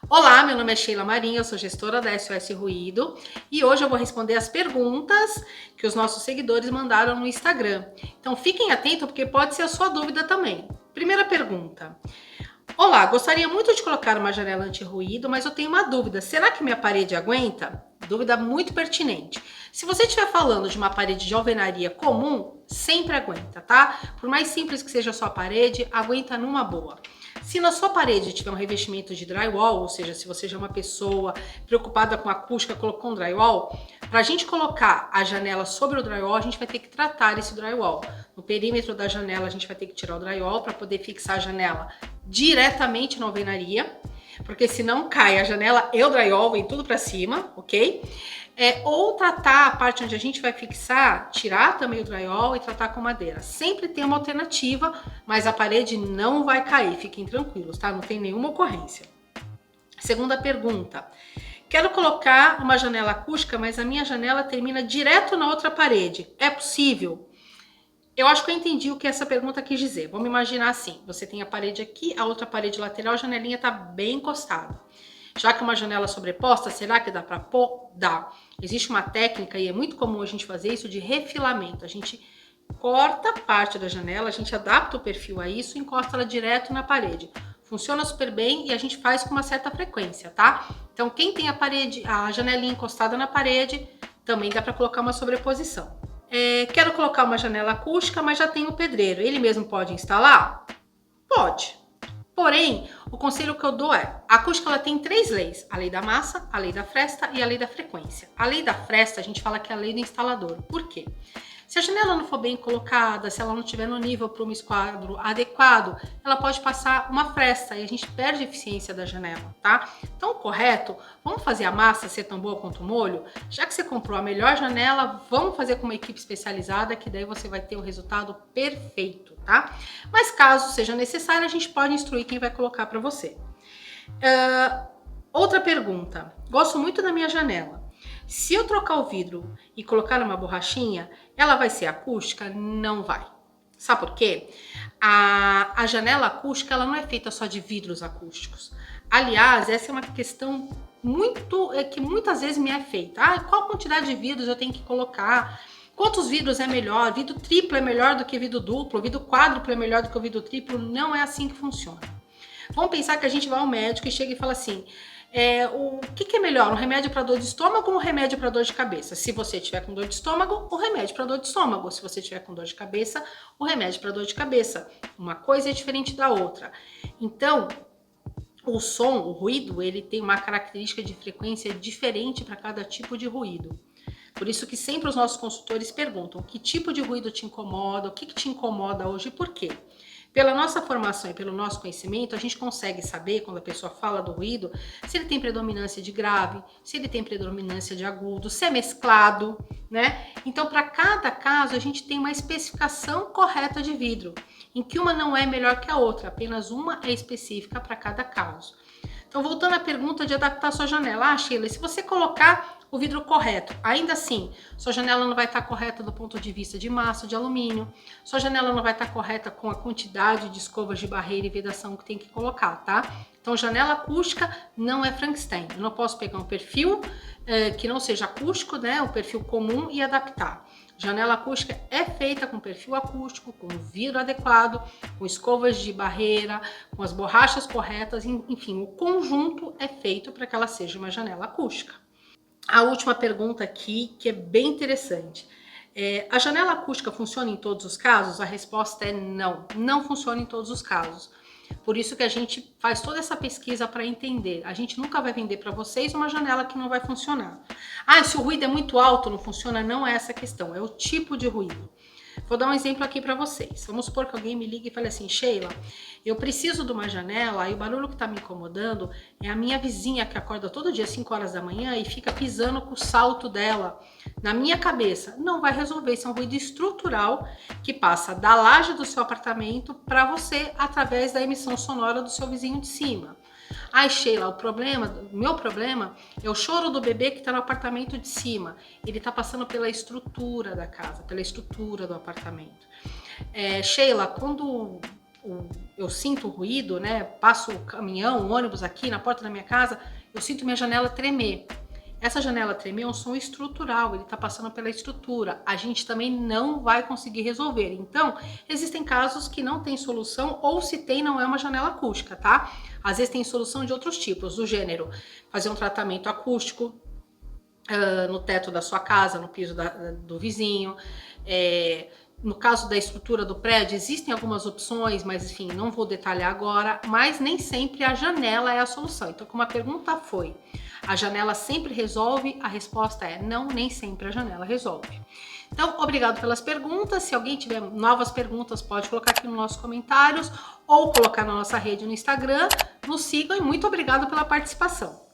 Olá, meu nome é Sheila Marinho, eu sou gestora da SOS Ruído e hoje eu vou responder as perguntas que os nossos seguidores mandaram no Instagram. Então fiquem atentos porque pode ser a sua dúvida também. Primeira pergunta. Olá, gostaria muito de colocar uma janela anti-ruído, mas eu tenho uma dúvida. Será que minha parede aguenta? Dúvida muito pertinente. Se você estiver falando de uma parede de alvenaria comum, sempre aguenta, tá? Por mais simples que seja a sua parede, aguenta numa boa. Se na sua parede tiver um revestimento de drywall, ou seja, se você já é uma pessoa preocupada com acústica, colocou um drywall, para a gente colocar a janela sobre o drywall, a gente vai ter que tratar esse drywall. No perímetro da janela, a gente vai ter que tirar o drywall para poder fixar a janela diretamente na alvenaria, porque senão cai a janela e o drywall, vem tudo para cima, ok? Ou tratar a parte onde a gente vai fixar, tirar também o drywall e tratar com madeira. Sempre tem uma alternativa, mas a parede não vai cair, fiquem tranquilos, tá? Não tem nenhuma ocorrência. Segunda pergunta. Quero colocar uma janela acústica, mas a minha janela termina direto na outra parede. É possível? Eu acho que eu entendi o que essa pergunta quis dizer. Vamos imaginar assim, você tem a parede aqui, a outra parede lateral, a janelinha está bem encostada. Já que uma janela sobreposta, será que dá para pôr? Dá. Existe uma técnica, e é muito comum a gente fazer isso, de refilamento. A gente corta parte da janela, a gente adapta o perfil a isso e encosta ela direto na parede. Funciona super bem e a gente faz com uma certa frequência, tá? Então, quem tem a janelinha encostada na parede, também dá para colocar uma sobreposição. Quero colocar uma janela acústica, mas já tenho o pedreiro. Ele mesmo pode instalar? Pode. Porém, o conselho que eu dou a acústica ela tem 3 leis: a lei da massa, a lei da fresta e a lei da frequência. A lei da fresta a gente fala que é a lei do instalador. Por quê? Se a janela não for bem colocada, se ela não estiver no nível para um esquadro adequado, ela pode passar uma fresta e a gente perde a eficiência da janela, tá? Então, o correto, vamos fazer a massa ser tão boa quanto o molho? Já que você comprou a melhor janela, vamos fazer com uma equipe especializada, que daí você vai ter o resultado perfeito, tá? Mas caso seja necessário, a gente pode instruir quem vai colocar para você. Outra pergunta. Gosto muito da minha janela. Se eu trocar o vidro e colocar uma borrachinha, ela vai ser acústica? Não vai. Sabe por quê? A janela acústica ela não é feita só de vidros acústicos. Aliás, essa é uma questão que muitas vezes me é feita. Qual quantidade de vidros eu tenho que colocar? Quantos vidros é melhor? Vidro triplo é melhor do que vidro duplo? Vidro quádruplo é melhor do que o vidro triplo? Não é assim que funciona. Vamos pensar que a gente vai ao médico e chega e fala assim: o que é melhor, um remédio para dor de estômago ou um remédio para dor de cabeça? Se você tiver com dor de estômago, o remédio para dor de estômago. Se você tiver com dor de cabeça, o remédio para dor de cabeça. Uma coisa é diferente da outra. Então, o som, o ruído, ele tem uma característica de frequência diferente para cada tipo de ruído. Por isso que sempre os nossos consultores perguntam: que tipo de ruído te incomoda, o que te incomoda hoje e por quê? Pela nossa formação e pelo nosso conhecimento, a gente consegue saber, quando a pessoa fala do ruído, se ele tem predominância de grave, se ele tem predominância de agudo, se é mesclado, né? Então, para cada caso, a gente tem uma especificação correta de vidro, em que uma não é melhor que a outra, apenas uma é específica para cada caso. Então, voltando à pergunta de adaptar a sua janela. Sheila, se você colocar o vidro correto, ainda assim, sua janela não vai estar correta do ponto de vista de massa de alumínio, sua janela não vai estar correta com a quantidade de escovas de barreira e vedação que tem que colocar, tá? Então, janela acústica não é Frankenstein. Eu não posso pegar um perfil que não seja acústico, né? O perfil comum e adaptar. Janela acústica é feita com perfil acústico, com vidro adequado, com escovas de barreira, com as borrachas corretas, enfim, o conjunto é feito para que ela seja uma janela acústica. A última pergunta aqui, que é bem interessante. A janela acústica funciona em todos os casos? A resposta é não, não funciona em todos os casos. Por isso que a gente faz toda essa pesquisa para entender. A gente nunca vai vender para vocês uma janela que não vai funcionar. Se o ruído é muito alto, não funciona? Não é essa a questão, é o tipo de ruído. Vou dar um exemplo aqui para vocês. Vamos supor que alguém me liga e fale assim: Sheila, eu preciso de uma janela e o barulho que está me incomodando é a minha vizinha que acorda todo dia às 5 horas da manhã e fica pisando com o salto dela na minha cabeça. Não vai resolver, isso é um ruído estrutural que passa da laje do seu apartamento para você através da emissão sonora do seu vizinho de cima. Sheila, o meu problema é o choro do bebê que está no apartamento de cima. Ele está passando pela estrutura da casa, pela estrutura do apartamento. Sheila, quando eu sinto o ruído, né? Passo o caminhão, o ônibus aqui na porta da minha casa, eu sinto minha janela tremer. Essa janela tremer é um som estrutural, ele está passando pela estrutura. A gente também não vai conseguir resolver. Então, existem casos que não tem solução, ou se tem, não é uma janela acústica, tá? Às vezes tem solução de outros tipos, do gênero fazer um tratamento acústico no teto da sua casa, no piso do vizinho. No caso da estrutura do prédio, existem algumas opções, mas enfim, não vou detalhar agora, mas nem sempre a janela é a solução. Então, como a pergunta foi, a janela sempre resolve? A resposta é não, nem sempre a janela resolve. Então, obrigado pelas perguntas. Se alguém tiver novas perguntas, pode colocar aqui nos nossos comentários ou colocar na nossa rede no Instagram. Nos sigam e muito obrigado pela participação.